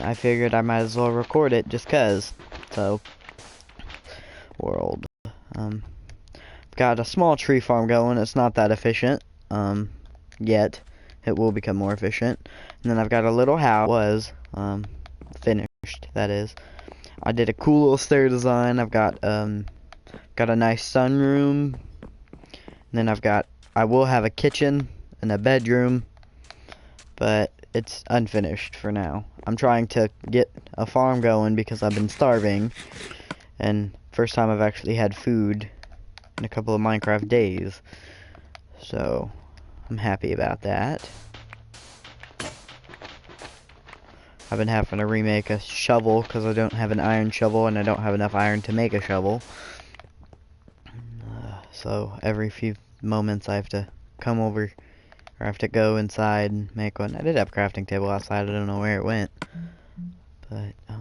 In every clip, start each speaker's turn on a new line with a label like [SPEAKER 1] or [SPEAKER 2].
[SPEAKER 1] I figured I might as well record it just 'cause. So, world. Got a small tree farm going. It's not that efficient, yet. It will become more efficient. And then I've got a little house, finished, that is. I did a cool little stair design. I've got a nice sunroom. And then I will have a kitchen and a bedroom, but it's unfinished for now. I'm trying to get a farm going because I've been starving, and first time I've actually had food in a couple of Minecraft days, so I'm happy about that. I've been having to remake a shovel because I don't have an iron shovel and I don't have enough iron to make a shovel. So every few moments I have to come over, or I have to go inside and make one. I did have a crafting table outside, I don't know where it went. But, I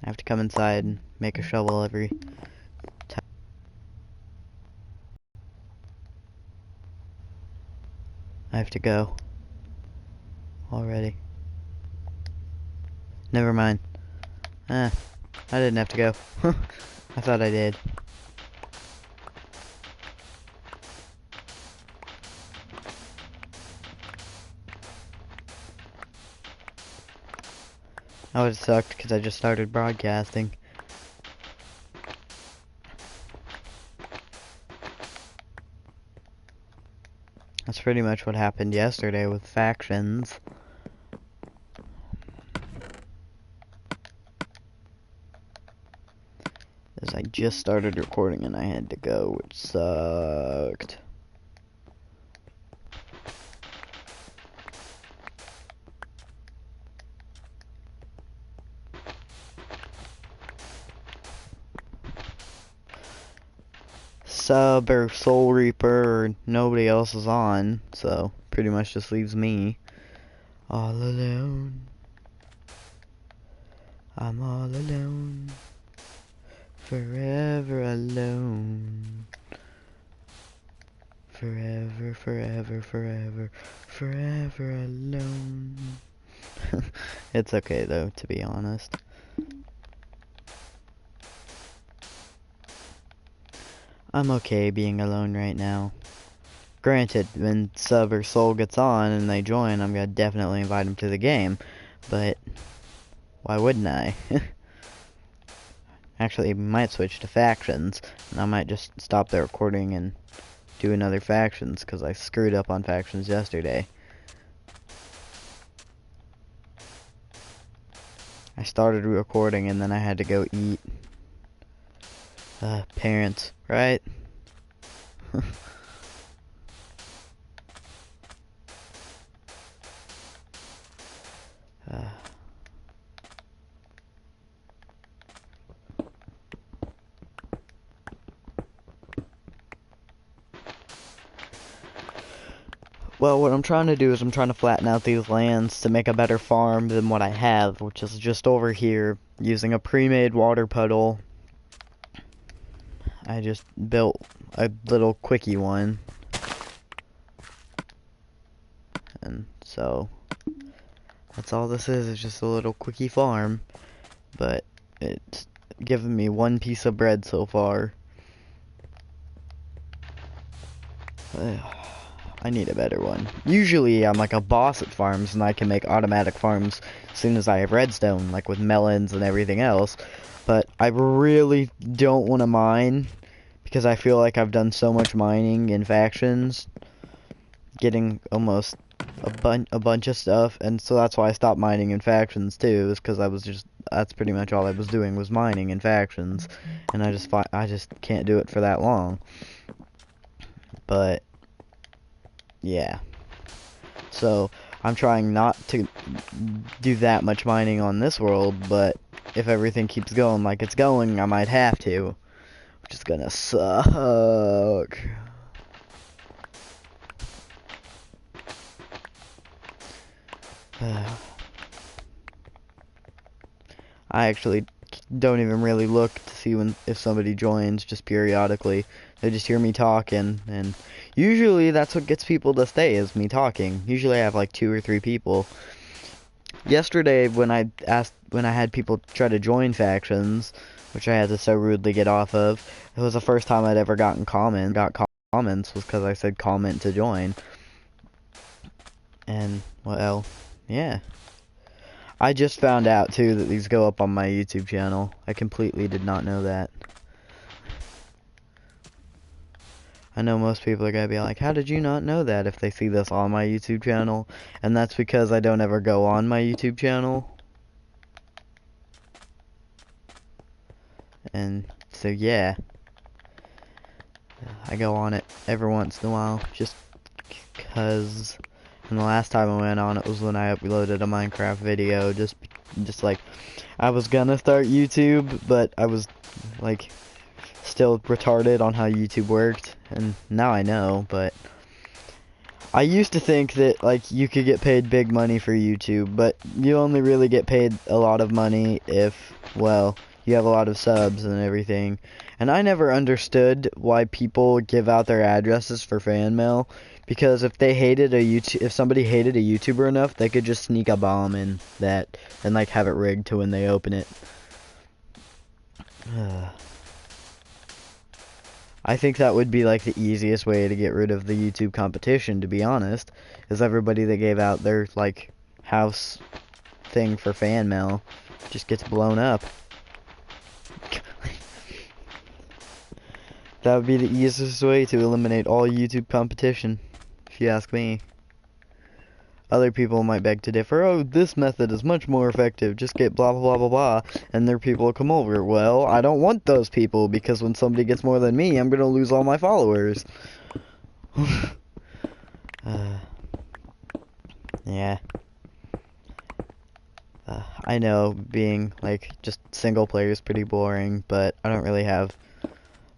[SPEAKER 1] have to come inside and make a shovel every time. I have to go. Already. Never mind. I didn't have to go. I thought I did. I would have sucked because I just started broadcasting. That's pretty much what happened yesterday with factions. As I just started recording and I had to go, which sucked. Sub or Soul Reaper or nobody else is on, so pretty much just leaves me all alone. I'm all alone, forever alone, forever, forever, forever, forever alone. It's okay though, to be honest. I'm okay being alone right now. Granted, when Sub or Soul gets on and they join, I'm gonna definitely invite them to the game. But why wouldn't I? Actually, might switch to factions, and I might just stop the recording and do another factions, because I screwed up on factions yesterday. I started recording and then I had to go eat. Parents, right? Well, what I'm trying to do is I'm trying to flatten out these lands to make a better farm than what I have, which is just over here, using a pre-made water puddle. I just built a little quickie one. And so, that's all this is just a little quickie farm. But it's given me one piece of bread so far. I need a better one. Usually I'm like a boss at farms and I can make automatic farms as soon as I have redstone, like with melons and everything else. But I really don't want to mine because I feel like I've done so much mining in factions, getting almost a bunch of stuff, and so that's why I stopped mining in factions too, is because that's pretty much all I was doing was mining in factions, and I just can't do it for that long. But yeah, so I'm trying not to do that much mining on this world, but if everything keeps going like it's going, I might have to, which is gonna suck. I actually don't even really look to see if somebody joins, just periodically. They just hear me talking, and usually that's what gets people to stay, is me talking. Usually I have like 2 or 3 people. yesterday when I had people try to join factions, which I had to so rudely get off of, it was the first time I'd ever got comments was because I said comment to join. And, well, yeah. I just found out, too, that these go up on my YouTube channel. I completely did not know that. I know most people are going to be like, how did you not know that if they see this on my YouTube channel? And that's because I don't ever go on my YouTube channel. And so, yeah. I go on it every once in a while, just because. And the last time I went on it was when I uploaded a Minecraft video, just like, I was gonna start YouTube, but I was, like, still retarded on how YouTube worked, and now I know, but I used to think that, like, you could get paid big money for YouTube, but you only really get paid a lot of money if, well, you have a lot of subs and everything. And I never understood why people give out their addresses for fan mail, because if they hated if somebody hated a YouTuber enough, they could just sneak a bomb in that and, like, have it rigged to when they open it. I think that would be, like, the easiest way to get rid of the YouTube competition, to be honest, is everybody that gave out their, like, house thing for fan mail just gets blown up. That would be the easiest way to eliminate all YouTube competition, if you ask me. Other people might beg to differ. Oh, this method is much more effective. Just get blah, blah, blah, blah, blah. And their people will come over. Well, I don't want those people, because when somebody gets more than me, I'm going to lose all my followers. Yeah. I know being, like, just single player is pretty boring, but I don't really have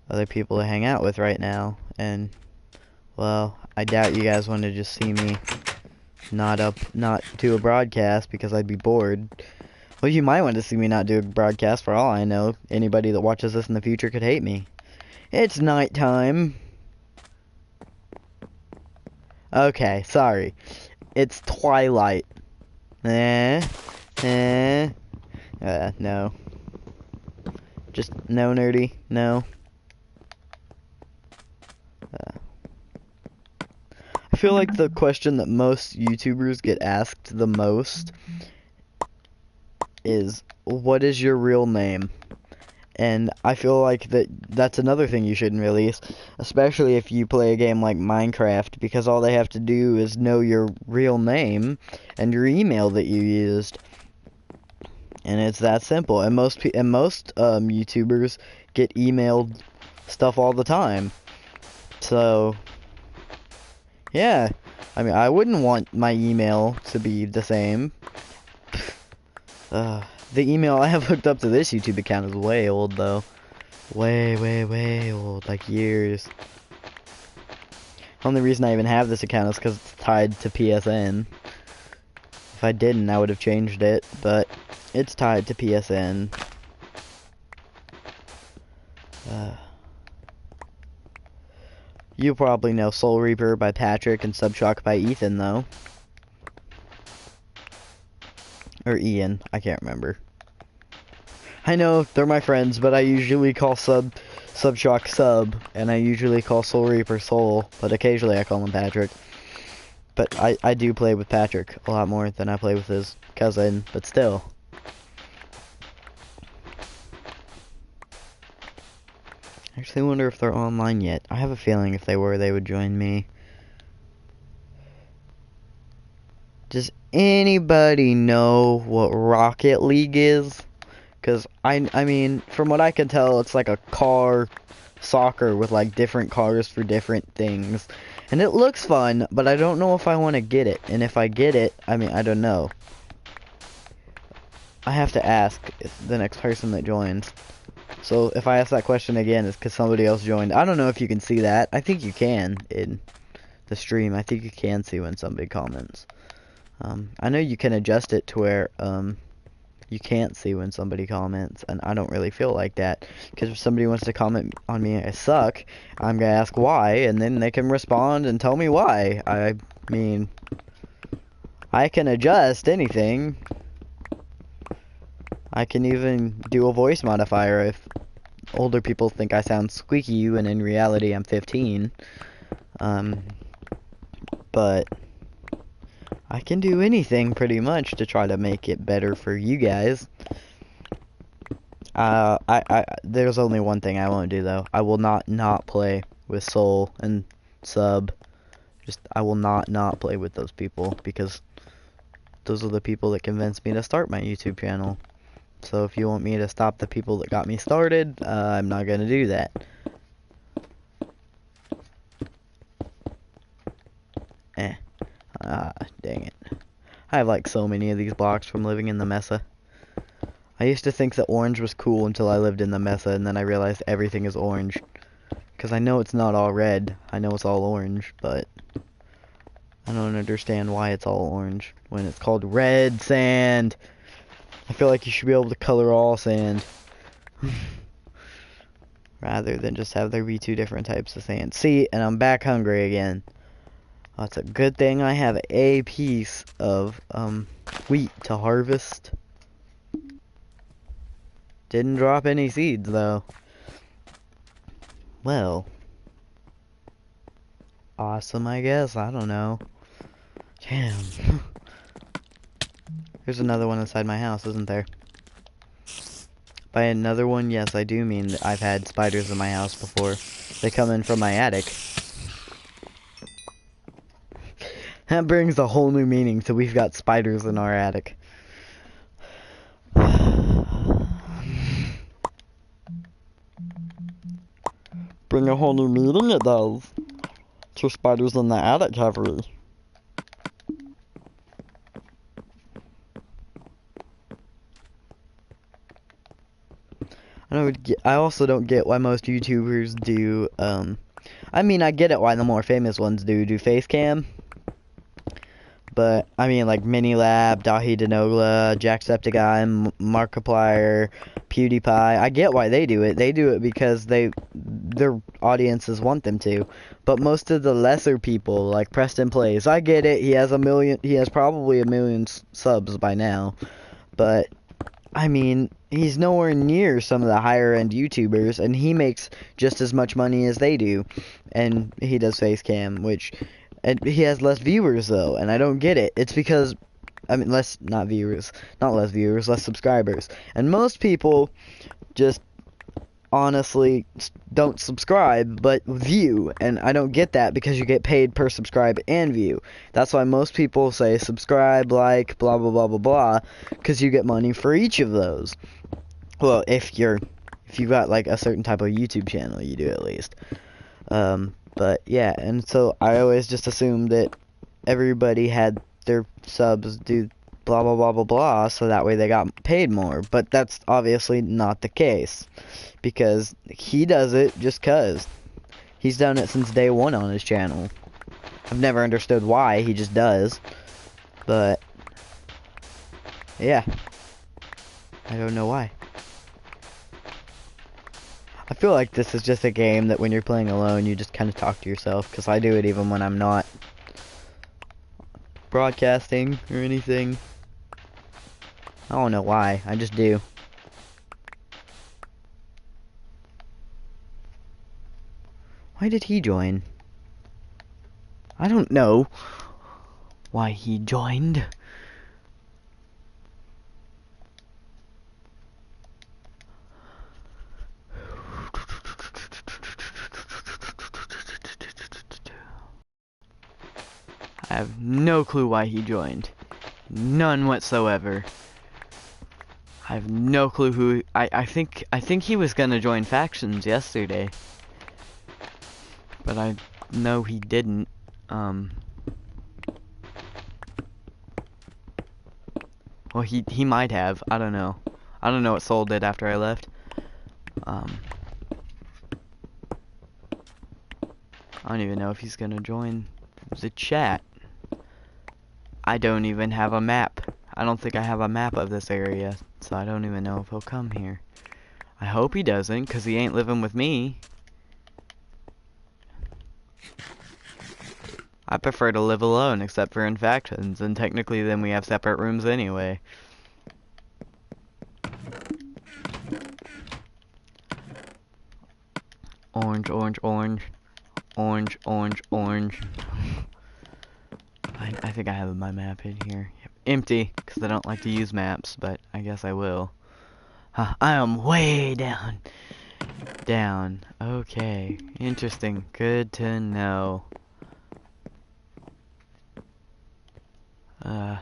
[SPEAKER 1] other people to hang out with right now. And, well, I doubt you guys want to just see me not do a broadcast, because I'd be bored. Well, you might want to see me not do a broadcast, for all I know. Anybody that watches this in the future could hate me. It's nighttime. Okay, sorry. It's twilight. No. Just no, nerdy. No. I feel like the question that most YouTubers get asked the most is, what is your real name? And I feel like that's another thing you shouldn't release, especially if you play a game like Minecraft, because all they have to do is know your real name and your email that you used. And it's that simple. And most YouTubers get emailed stuff all the time. So, yeah. I mean, I wouldn't want my email to be the same. The email I have hooked up to this YouTube account is way old, though. Way old. Like, years. Only reason I even have this account is because it's tied to PSN. If I didn't, I would have changed it, but it's tied to PSN. You probably know Soul Reaper by Patrick and Subshock by Ethan, though. Or Ian, I can't remember. I know, they're my friends, but I usually call Subshock Sub, and I usually call Soul Reaper Soul, but occasionally I call him Patrick. But I do play with Patrick a lot more than I play with his cousin, but still. I actually wonder if they're online yet. I have a feeling if they were, they would join me. Does anybody know what Rocket League is? Because, I mean, from what I can tell, it's like a car soccer with, like, different cars for different things. And it looks fun, but I don't know if I want to get it. And if I get it, I mean, I don't know. I have to ask the next person that joins. So if I ask that question again, it's because somebody else joined. I don't know if you can see that. I think you can in the stream. I think you can see when somebody comments. I know you can adjust it to where you can't see when somebody comments, and I don't really feel like that, because if somebody wants to comment on me I suck, I'm gonna ask why, and then they can respond and tell me why. I mean, I can adjust anything. I can even do a voice modifier if older people think I sound squeaky when in reality I'm 15. But I can do anything pretty much to try to make it better for you guys. There's only one thing I won't do though. I will not play with Soul and Sub. I will not play with those people because those are the people that convinced me to start my YouTube channel. So if you want me to stop the people that got me started, I'm not gonna do that. Dang it. I have like so many of these blocks from living in the Mesa. I used to think that orange was cool until I lived in the Mesa, and then I realized everything is orange. Because I know it's not all red, I know it's all orange, but I don't understand why it's all orange when it's called red sand. I feel like you should be able to color all sand. Rather than just have there be two different types of sand. See, and I'm back hungry again. Well, it's a good thing I have a piece of wheat to harvest. Didn't drop any seeds though. Well, awesome, I guess. I don't know. Damn. There's another one inside my house, isn't there? By another one, yes, I do mean that I've had spiders in my house before. They come in from my attic. That brings a whole new meaning to we've got spiders in our attic. Bring a whole new meaning, it does. To spiders in the attic, Harry. I also don't get why most YouTubers do, I mean, I get it why the more famous ones do face cam. But, I mean, like Minilab, Dahi Denogla, Jacksepticeye, Markiplier, PewDiePie, I get why they do it. They do it because their audiences want them to. But most of the lesser people, like Preston Plays, I get it, he has probably a million subs by now. But, I mean, he's nowhere near some of the higher end YouTubers, and he makes just as much money as they do. And he does face cam, which... And he has less viewers, though, and I don't get it. It's because, I mean, less subscribers. And most people just honestly don't subscribe, but view. And I don't get that because you get paid per subscribe and view. That's why most people say subscribe, like, blah, blah, blah, blah, blah, because you get money for each of those. Well, if you've got, like, a certain type of YouTube channel, you do at least. But yeah, and so I always just assumed that everybody had their subs do blah blah blah blah blah, so that way they got paid more. But that's obviously not the case, because he does it just 'cause. He's done it since day one on his channel. I've never understood why, he just does. But yeah, I don't know why. I feel like this is just a game that when you're playing alone, you just kind of talk to yourself, because I do it even when I'm not broadcasting or anything. I don't know why, I just do. Why did he join? I don't know why he joined. I have no clue why he joined. None whatsoever. I have no clue who... I think he was gonna join factions yesterday. But I know he didn't. Well, he might have. I don't know. I don't know what Soul did after I left. I don't even know if he's gonna join the chat. I don't even have a map. I don't think I have a map of this area, so I don't even know if he'll come here. I hope he doesn't, because he ain't living with me. I prefer to live alone, except for infections, and technically then we have separate rooms anyway. Orange, orange, orange. Orange, orange, orange. I think I have my map in here. Yep. Empty, because I don't like to use maps, but I guess I will. I am way down. Down. Okay. Interesting. Good to know. I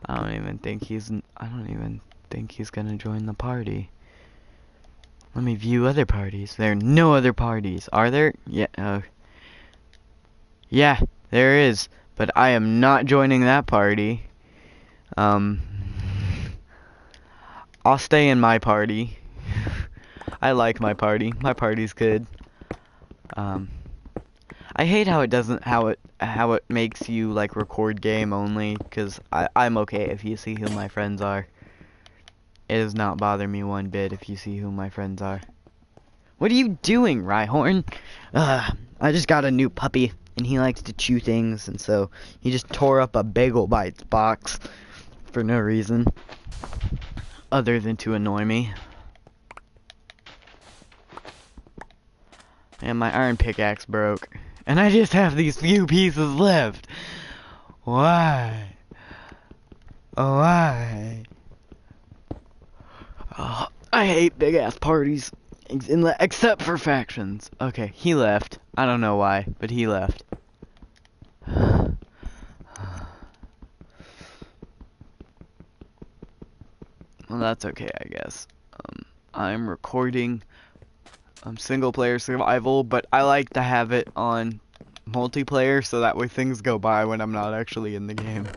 [SPEAKER 1] don't even think he's gonna join the party. Let me view other parties. There are no other parties. Are there? Yeah. Yeah, there is. But I am not joining that party. I'll stay in my party. I like my party. My party's good. I hate how it makes you like record game only, cause I'm okay if you see who my friends are. It does not bother me one bit if you see who my friends are. What are you doing, Rhyhorn? I just got a new puppy, and he likes to chew things, and so he just tore up a Bagel Bites box for no reason, other than to annoy me. And my iron pickaxe broke, and I just have these few pieces left. Why? Why? Oh, I hate big ass parties. Except for factions. Okay, he left. I don't know why, but he left. Well, that's okay, I guess. I'm recording single player survival, but I like to have it on multiplayer so that way things go by when I'm not actually in the game.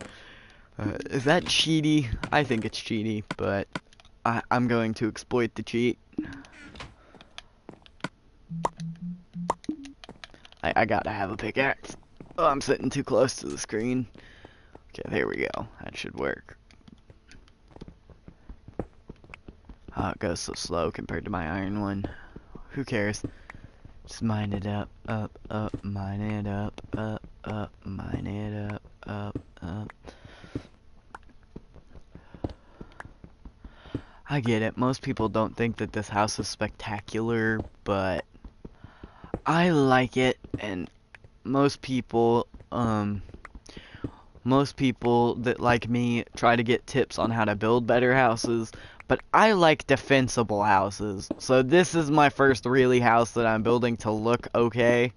[SPEAKER 1] Is that cheaty? I think it's cheaty, but I'm going to exploit the cheat. I gotta have a pickaxe. Oh, I'm sitting too close to the screen. Okay, there we go. That should work. Oh, it goes so slow compared to my iron one. Who cares? Just mine it up, mine it up, mine it up. I get it. Most people don't think that this house is spectacular, but I like it, and most people that like me try to get tips on how to build better houses, but I like defensible houses. So this is my first really house that I'm building to look okay.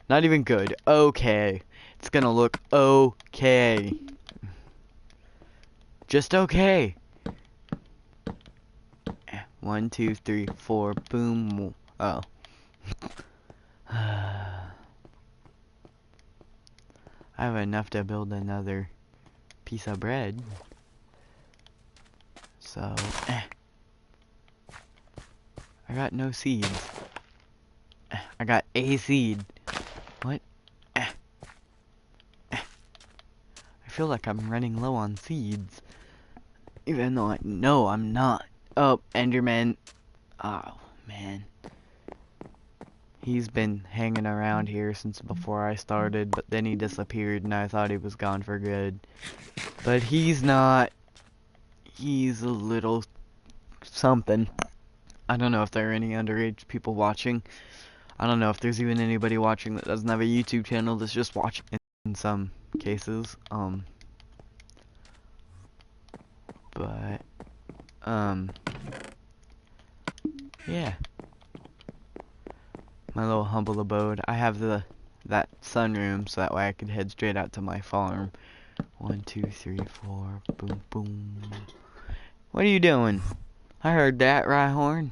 [SPEAKER 1] Not even good, okay. It's gonna look okay. Just okay. 1, 2, 3, 4, boom. Oh. I have enough to build another piece of bread. So, I got no seeds. I got a seed. What? I feel like I'm running low on seeds. Even though I know I'm not. Oh, Enderman. Oh, man. He's been hanging around here since before I started, but then he disappeared and I thought he was gone for good. But he's not. He's a little something. I don't know if there are any underage people watching. I don't know if there's even anybody watching that doesn't have a YouTube channel that's just watching in some cases. But yeah. My little humble abode. I have that sunroom so that way I could head straight out to my farm. 1, 2, 3, 4, boom, boom. What are you doing? I heard that, Rhyhorn.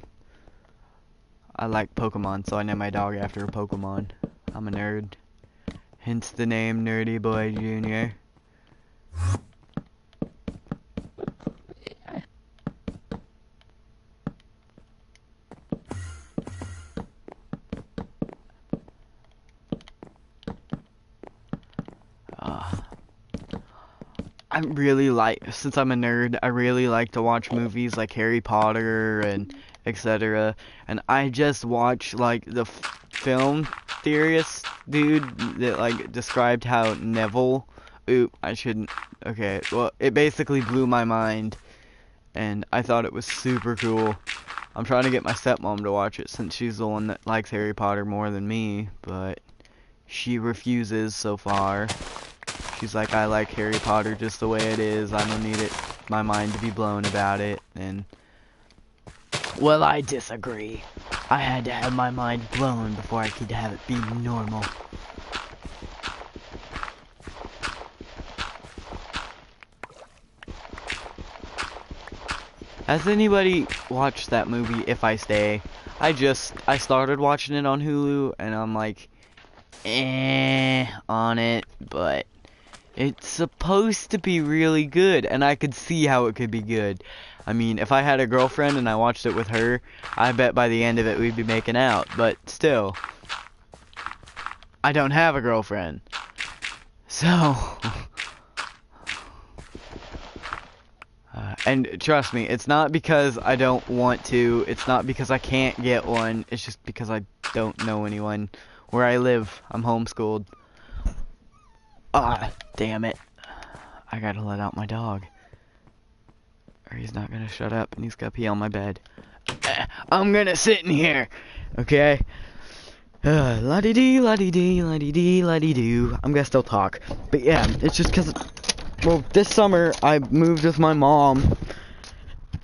[SPEAKER 1] I like Pokemon, so I named my dog after a Pokemon. I'm a nerd. Hence the name Nerdy Boy Jr. Since I'm a nerd, I really like to watch movies like Harry Potter and etc. And I just watched like the film theorist dude that like described how Neville, I shouldn't, okay, well, it basically blew my mind, and I thought it was super cool. I'm trying to get my stepmom to watch it since she's the one that likes Harry Potter more than me, but she refuses so far. She's like, I like Harry Potter just the way it is. I don't need my mind to be blown about it. And, well, I disagree. I had to have my mind blown before I could have it be normal. Has anybody watched that movie, If I Stay? I started watching it on Hulu, and I'm like, on it, but it's supposed to be really good, and I could see how it could be good. I mean, if I had a girlfriend and I watched it with her, I bet by the end of it we'd be making out, but still, I don't have a girlfriend. So, and trust me, it's not because I don't want to, it's not because I can't get one, it's just because I don't know anyone. Where I live, I'm homeschooled. Ah, damn it. I gotta let out my dog. Or he's not gonna shut up and he's gonna pee on my bed. I'm gonna sit in here, okay? La-dee-dee, la-dee-dee, la-dee-dee, la-dee-doo. I'm gonna still talk. But yeah, it's just cause, well, this summer I moved with my mom,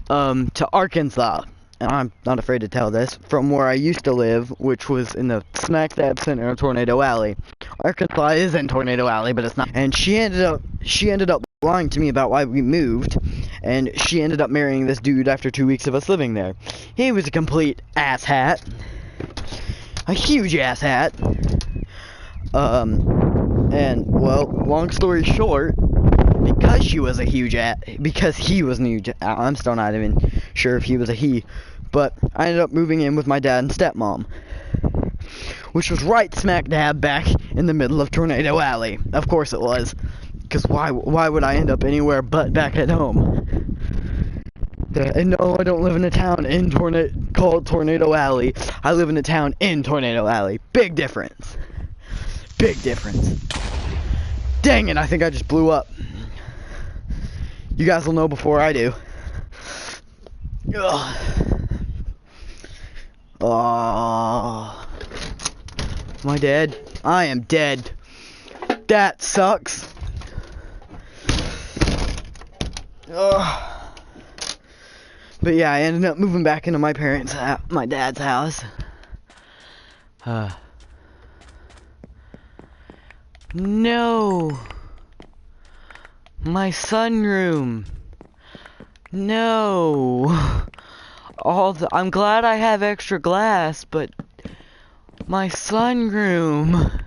[SPEAKER 1] to Arkansas. And I'm not afraid to tell this, from where I used to live, which was in the smack dab center of Tornado Alley. Arkansas is in Tornado Alley, but it's not. And she ended up lying to me about why we moved, and she ended up marrying this dude after 2 weeks of us living there. He was a complete asshat. A huge asshat. And, well, long story short, because he was a huge I'm still not even sure if he was a he, but I ended up moving in with my dad and stepmom, which was right smack dab back in the middle of Tornado Alley. Of course it was, because why would I end up anywhere but back at home? And no, I don't live in a town called Tornado Alley. I live in a town in Tornado Alley. Big difference. Big difference. Dang it, I think I just blew up. You guys will know before I do. Ugh. Oh. Am I dead? I am dead. That sucks. Ugh. But yeah, I ended up moving back into my dad's house. No. My sunroom. No. I'm glad I have extra glass, but my sunroom.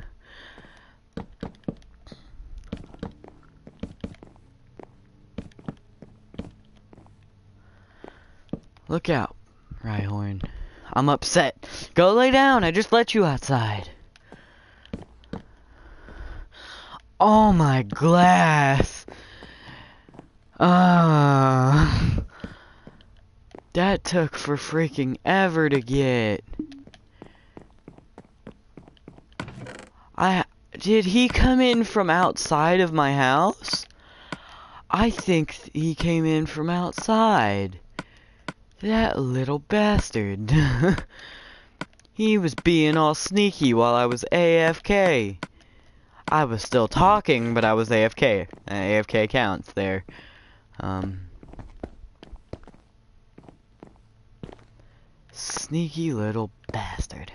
[SPEAKER 1] Look out, Rhyhorn. I'm upset. Go lay down. I just let you outside. Oh my glass. That took for freaking ever to get. Did he come in from outside of my house? I think he came in from outside. That little bastard. He was being all sneaky while I was AFK. I was still talking, but I was AFK. AFK counts there. Sneaky little bastard.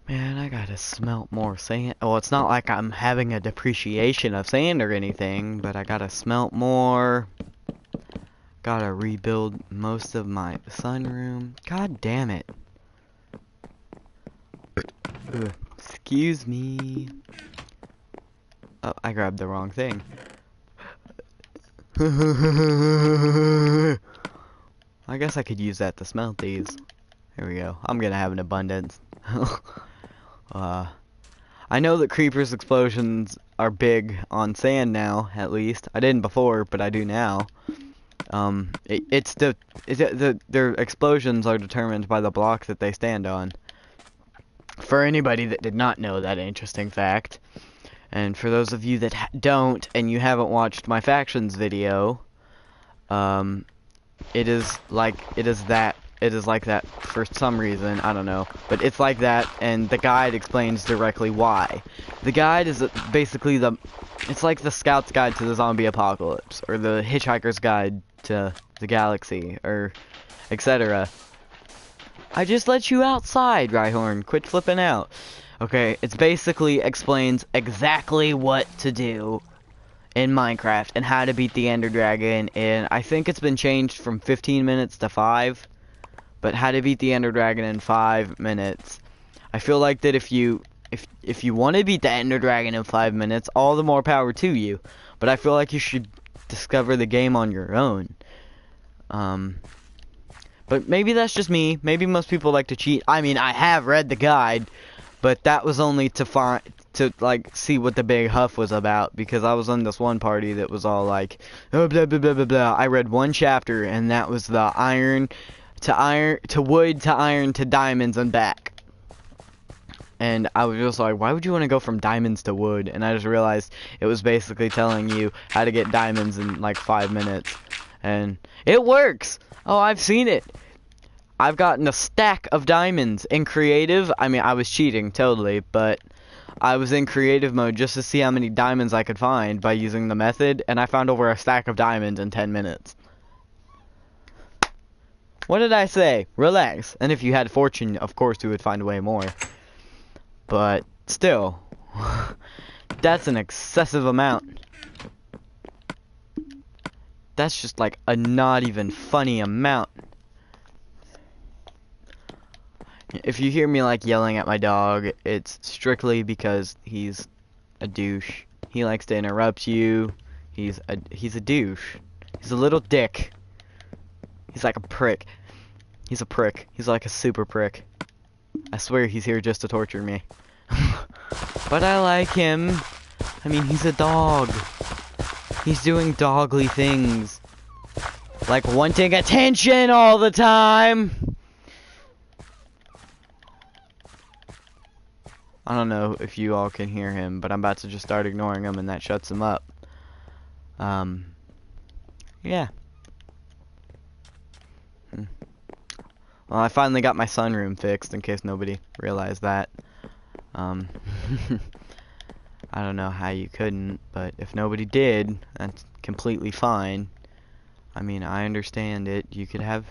[SPEAKER 1] Man, I gotta smelt more sand. Well, it's not like I'm having a depreciation of sand or anything, but I gotta smelt more. Gotta rebuild most of my sunroom. God damn it. Excuse me. Oh, I grabbed the wrong thing. I guess I could use that to smelt these. Here we go. I'm gonna have an abundance. I know that creepers explosions are big on sand now, at least. I didn't before, but I do now. Their explosions are determined by the block that they stand on. For anybody that did not know that interesting fact, and for those of you that don't, and you haven't watched my factions video, it is like that for some reason, I don't know, but it's like that, and the guide explains directly why. The guide is basically it's like the Scout's Guide to the Zombie Apocalypse, or the Hitchhiker's Guide to the Galaxy, or etc. I just let you outside, Rhyhorn. Quit flipping out. Okay, it basically explains exactly what to do in Minecraft and how to beat the Ender Dragon, and I think it's been changed from 15 minutes to 5, but how to beat the Ender Dragon in 5 minutes. I feel like that if you want to beat the Ender Dragon in 5 minutes, all the more power to you, but I feel like you should discover the game on your own. But maybe that's just me. Maybe most people like to cheat. I mean, I have read the guide, but that was only to see what the big huff was about, because I was on this one party that was all like, oh, blah blah blah blah blah. I read one chapter, and that was the wood to iron to diamonds and back. And I was just like, why would you want to go from diamonds to wood? And I just realized it was basically telling you how to get diamonds in like 5 minutes. And it works! Oh, I've seen it! I've gotten a stack of diamonds in creative. I mean, I was cheating, totally, but I was in creative mode just to see how many diamonds I could find by using the method, and I found over a stack of diamonds in 10 minutes. What did I say? Relax. And if you had fortune, of course you would find way more. But still, that's an excessive amount. That's just like a not even funny amount. If you hear me like yelling at my dog, it's strictly because he's a douche. He likes to interrupt you. He's a douche. He's a little dick. He's like a prick. He's a prick. He's like a super prick. I swear he's here just to torture me. But I like him. I mean, he's a dog. He's doing dogly things. Like wanting attention all the time. I don't know if you all can hear him, but I'm about to just start ignoring him, and that shuts him up. Yeah. Well, I finally got my sunroom fixed, in case nobody realized that. I don't know how you couldn't, but if nobody did, that's completely fine. I mean, I understand it. You could have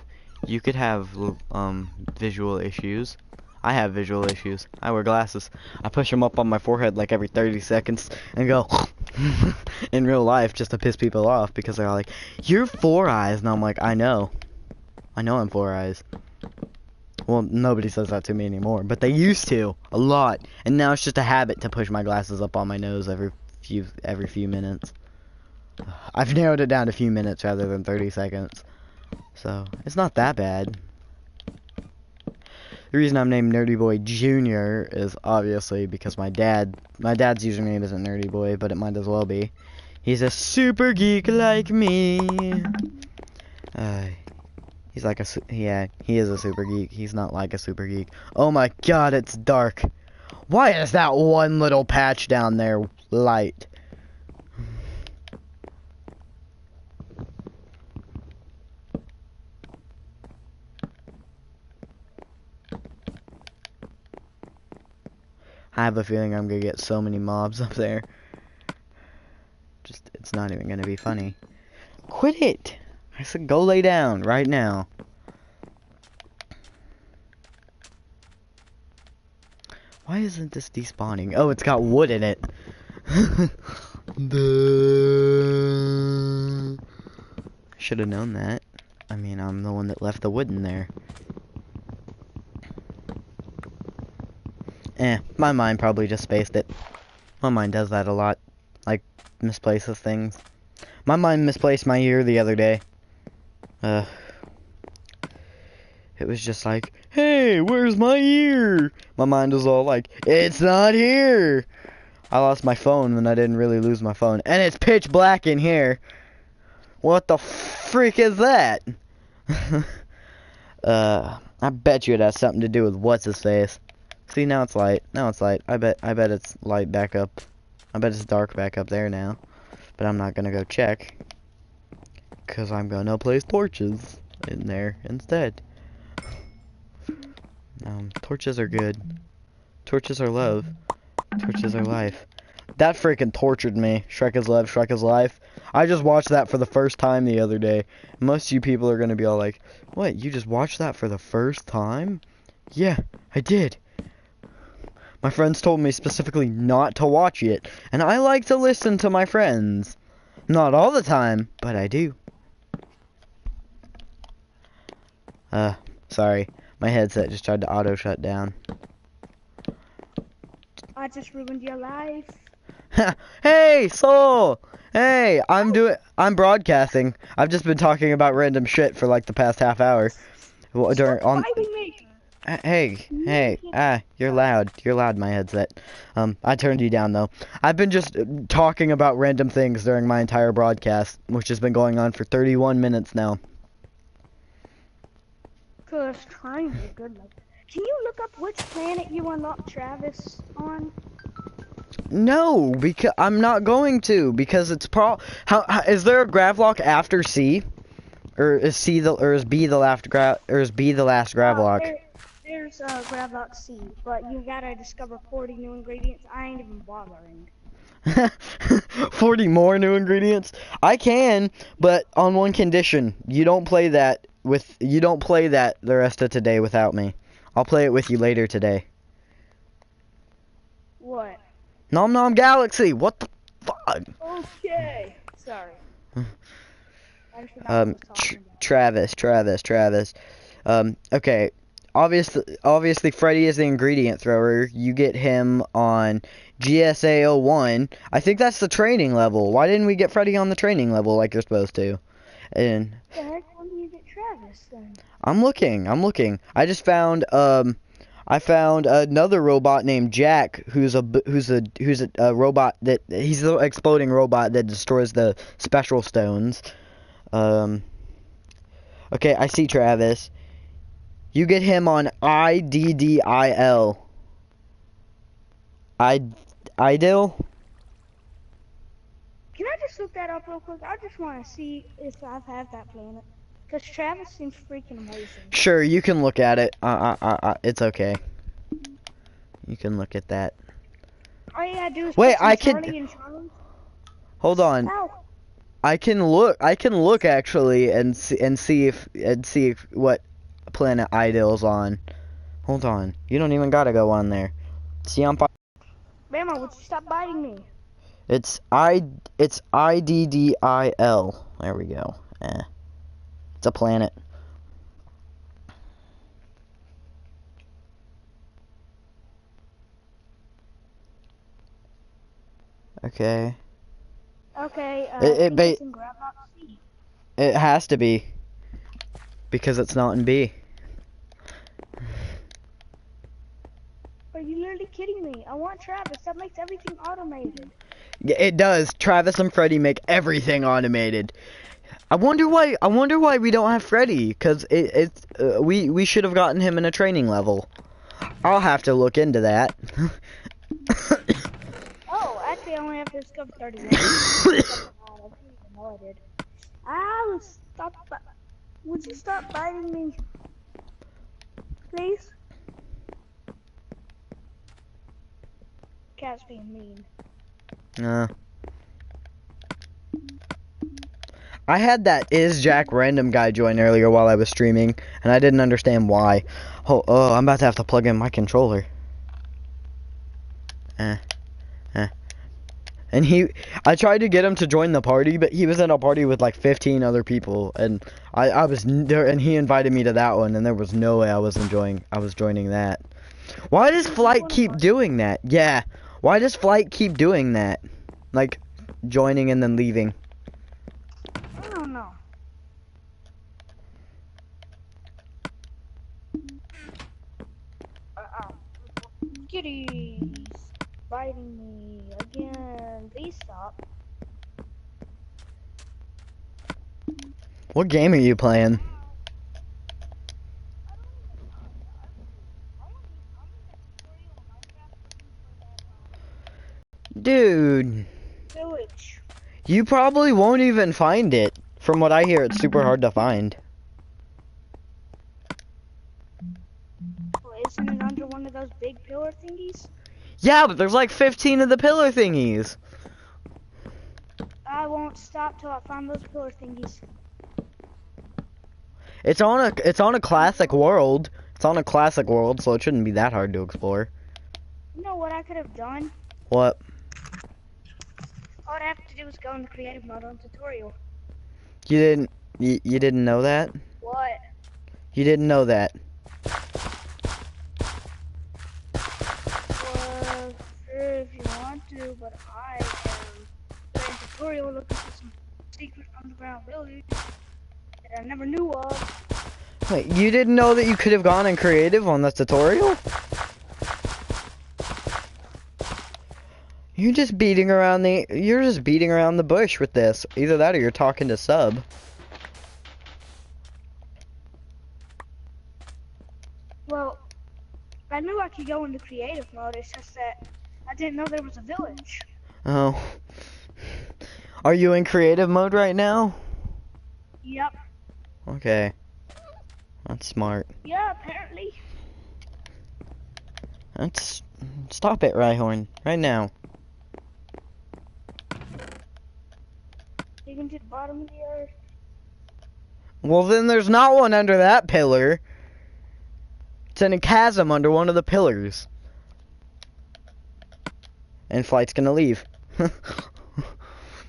[SPEAKER 1] visual issues. I have visual issues. I wear glasses. I push them up on my forehead like every 30 seconds and go in real life just to piss people off, because they're like, "You're 4 eyes," and I'm like, I know I'm 4 eyes. Well, nobody says that to me anymore, but they used to a lot, and now it's just a habit to push my glasses up on my nose every few minutes. I've narrowed it down to a few minutes rather than 30 seconds, so it's not that bad. The reason I'm named Nerdy Boy Jr. is obviously because my dad's username isn't Nerdy Boy, but it might as well be. He's a super geek like me. He's like he is a super geek. He's not like a super geek. Oh my god, it's dark. Why is that one little patch down there light? I have a feeling I'm gonna get so many mobs up there. Just, it's not even gonna be funny. Quit it! I said go lay down right now. Why isn't this despawning? Oh, it's got wood in it. Should have known that. I mean, I'm the one that left the wood in there. My mind probably just spaced it. My mind does that a lot. Like, misplaces things. My mind misplaced my ear the other day. it was just like, hey, where's my ear? My mind was all like, it's not here. I lost my phone when I didn't really lose my phone. And it's pitch black in here. What the freak is that? I bet you it has something to do with what's his face. See, now it's light. Now it's light. I bet it's light back up. I bet it's dark back up there now. But I'm not gonna go check. Cause I'm gonna place torches in there instead. Torches are good. Torches are love. Torches are life. That freaking tortured me. Shrek is love, Shrek is life. I just watched that for the first time the other day. Most of you people are gonna be all like, what, you just watched that for the first time? Yeah, I did. My friends told me specifically not to watch it, and I like to listen to my friends. Not all the time, but I do. Sorry. My headset just tried to auto shut down.
[SPEAKER 2] I just ruined your life.
[SPEAKER 1] Hey, Soul! Hey, I'm broadcasting. I've just been talking about random shit for like the past half hour. Hey, you're loud. You're loud, my headset. I turned you down though. I've been just talking about random things during my entire broadcast, which has been going on for 31 minutes now.
[SPEAKER 2] Cause trying to be good like that. Can you look up which planet you unlocked Travis on?
[SPEAKER 1] No, because I'm not going to, because it's how is there a gravlock after C? Or is B the last gravlock?
[SPEAKER 2] There's a gravlock C, but you gotta discover 40 new ingredients. I ain't even bothering.
[SPEAKER 1] 40 more new ingredients? I can, but on one condition. You don't play that the rest of today without me. I'll play it with you later today.
[SPEAKER 2] What?
[SPEAKER 1] Nom Nom Galaxy. What the fuck?
[SPEAKER 2] Okay. Sorry.
[SPEAKER 1] Travis. Okay. Obviously, Freddy is the ingredient thrower. You get him on GSA 01. I think that's the training level. Why didn't we get Freddy on the training level like you're supposed to? And
[SPEAKER 2] the heck, when do you get Travis then?
[SPEAKER 1] I'm looking. I just found I found another robot named Jack, who's a robot that he's the exploding robot that destroys the spectral stones. Okay, I see Travis. You get him on IDDIL. Idil?
[SPEAKER 2] Can I just look that up real quick? I just want to see if I've had that planet. Because Travis seems freaking amazing.
[SPEAKER 1] Sure, you can look at it. It's okay. You can look at that.
[SPEAKER 2] All you gotta do is
[SPEAKER 1] wait,
[SPEAKER 2] I can.
[SPEAKER 1] Hold on.
[SPEAKER 2] Ow.
[SPEAKER 1] I can look actually and see if what planet Idil's on. Hold on. You don't even gotta go on there. See, I'm fine.
[SPEAKER 2] Bama, would you stop biting me?
[SPEAKER 1] It's IDDIL. There we go. It's a planet. Okay.
[SPEAKER 2] Okay,
[SPEAKER 1] it has to be. Because it's not in B.
[SPEAKER 2] Are you literally kidding me? I want Travis. That makes everything automated.
[SPEAKER 1] Yeah, it does. Travis and Freddy make everything automated. I wonder why we don't have Freddy, cuz we should have gotten him in a training level. I'll have to look into that.
[SPEAKER 2] Oh, actually I only have to discover 31. I did. Ow, would you stop biting me? Please? Cat's being mean.
[SPEAKER 1] I had that Is Jack random guy join earlier while I was streaming, and I didn't understand why. Oh, I'm about to have to plug in my controller. And I tried to get him to join the party, but he was in a party with like 15 other people, and I was there, and he invited me to that one, and there was no way I was joining that. Why does Flight keep doing that? Yeah. Why does Flight keep doing that? Like, joining and then leaving.
[SPEAKER 2] I don't know. Kitties biting me again. Please stop.
[SPEAKER 1] What game are you playing? Dude,
[SPEAKER 2] Village.
[SPEAKER 1] you probably won't even find it. From what I hear, it's super hard to find.
[SPEAKER 2] Well, isn't it under one of those big pillar thingies?
[SPEAKER 1] Yeah, but there's like 15 of the pillar thingies.
[SPEAKER 2] I won't stop till I find those pillar thingies.
[SPEAKER 1] It's on a classic world. It's on a classic world, so it shouldn't be that hard to explore.
[SPEAKER 2] You know what I could have done?
[SPEAKER 1] What?
[SPEAKER 2] All I'd have to do was go in the creative mode on tutorial.
[SPEAKER 1] You didn't know that?
[SPEAKER 2] What?
[SPEAKER 1] You didn't know that.
[SPEAKER 2] Well, sure if you want to, but I am playing tutorial looking for some secret underground village that I never knew of.
[SPEAKER 1] Wait, you didn't know that you could have gone in creative on this tutorial? You're just beating around the bush with this. Either that or you're talking to sub.
[SPEAKER 2] Well, I knew I could go into creative mode, it's just that I didn't know there was a village.
[SPEAKER 1] Oh. Are you in creative mode right now?
[SPEAKER 2] Yep.
[SPEAKER 1] Okay. That's smart.
[SPEAKER 2] Yeah, apparently.
[SPEAKER 1] Stop it, Rhyhorn. Right now.
[SPEAKER 2] Digging to the bottom of the earth.
[SPEAKER 1] Well, then there's not one under that pillar. It's in a chasm under one of the pillars. And Flight's gonna leave.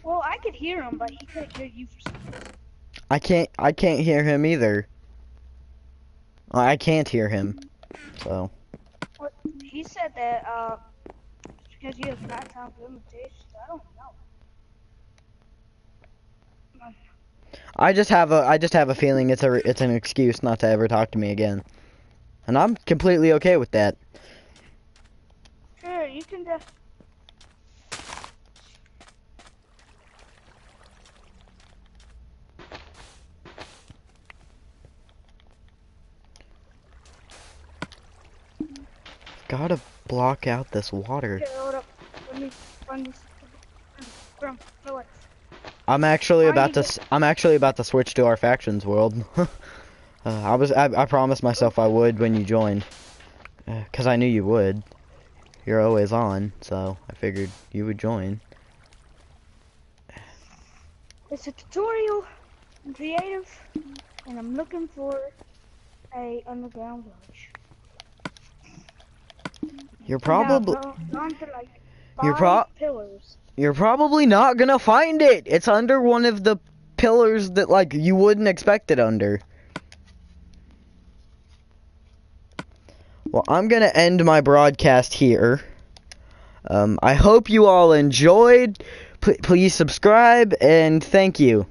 [SPEAKER 2] Well, I could hear him, but he couldn't hear you for some reason.
[SPEAKER 1] I can't hear him either. I can't hear him. So.
[SPEAKER 2] Well, he said that, because you have nighttime limitations. I don't know.
[SPEAKER 1] I just have a feeling it's an excuse not to ever talk to me again. And I'm completely okay with that.
[SPEAKER 2] Sure, you can just...
[SPEAKER 1] Gotta block out this water.
[SPEAKER 2] Okay, hold up. Let me find this from Phillips.
[SPEAKER 1] I'm actually about to switch to our factions world. I promised myself I would when you joined, cause I knew you would. You're always on, so I figured you would join.
[SPEAKER 2] It's a tutorial, I'm creative, and I'm looking for a underground village.
[SPEAKER 1] You're probably
[SPEAKER 2] pillars.
[SPEAKER 1] You're probably not gonna find it. It's under one of the pillars that like you wouldn't expect it under. Well, I'm gonna end my broadcast here. I hope you all enjoyed. Please subscribe and thank you.